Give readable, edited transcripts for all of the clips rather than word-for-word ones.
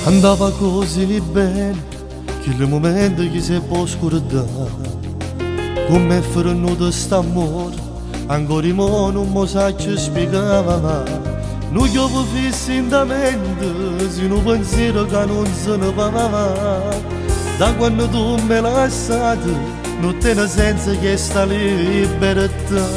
Andava così bene che il momento che si può scordare, come è frenuto st'amore, ancora non mi sa ci spiegava. Non gli avevo visto in da mente, se non pensiero che non se ne va. Da quando tu me l'hai lasciato, non tiene senso che sta libertà.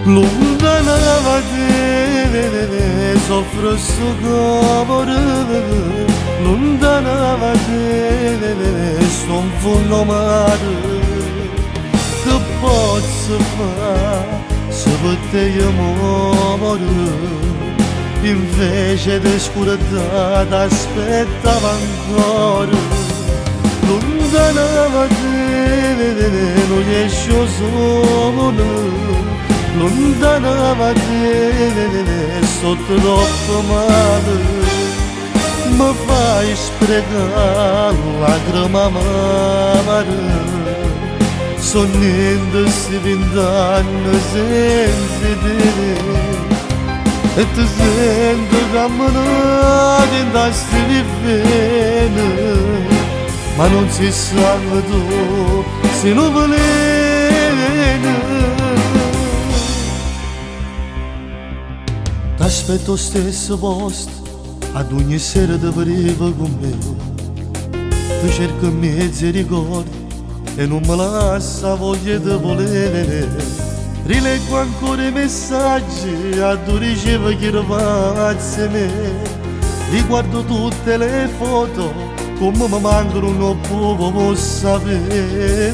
Lontana da te, soffro sto cuore, lontana da te, sto in fondo mare. Che posso fare se per te io muore? Invece di scordare t'aspettavo ancora. Lontana da te, non riesco solo, lontana da te, sto troppo male. Mi fai sprecare lacrime amare, sognando sti 20 anni senza te. E ti sento camminare in tasti vivere, ma non si sa tu se non volete. T'aspetto stesso posto, ad ogni sera ti pareva con me. Tu cerchi mezzi ricordi e non me lascia voglia di volere. Rileggo ancora i messaggi, a tu ricevo che rimazzi me. Riguardo tutte le foto, come mi mancano non posso sapere.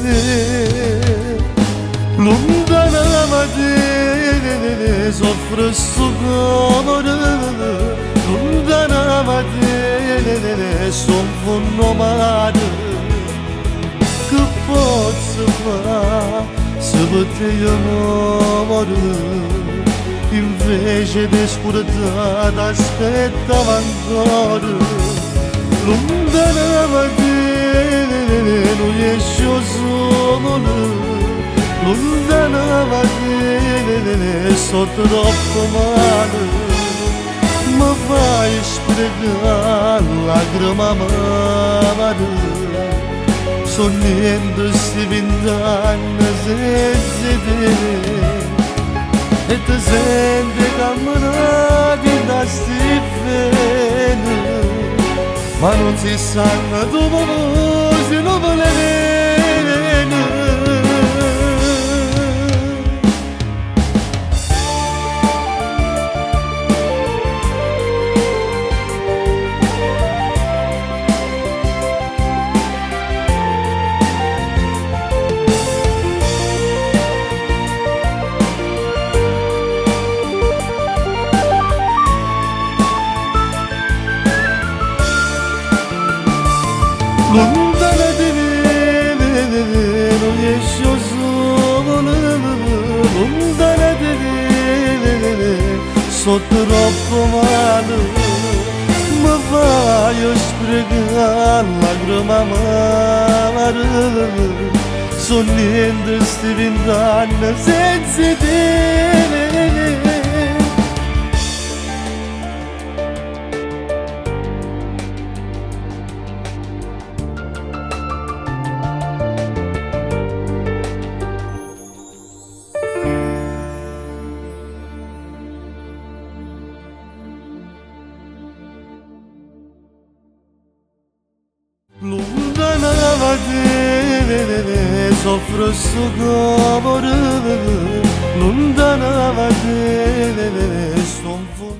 Lontana da te, soffro sto cuore, lontana da te, sto in fondo mare. Che posso fare se per te io muore? Invece di scordare t'aspettavo ancora. Lontana da te, non riesco solo, lontana da te, sto troppo male. Mi fai sprecare lacrime amare, sognando sti 20 anni senza te. E ti senti camminare in tasti vene, ma non si sa dove se non volete. Lontana da te, non riesco solo, lontana da te, sto troppo male. Mi fai sprecare lacrime amare, sognando sti 20 anni senza te. Lontana da te, soffro sto cuore, lontana da te, sto in fondo.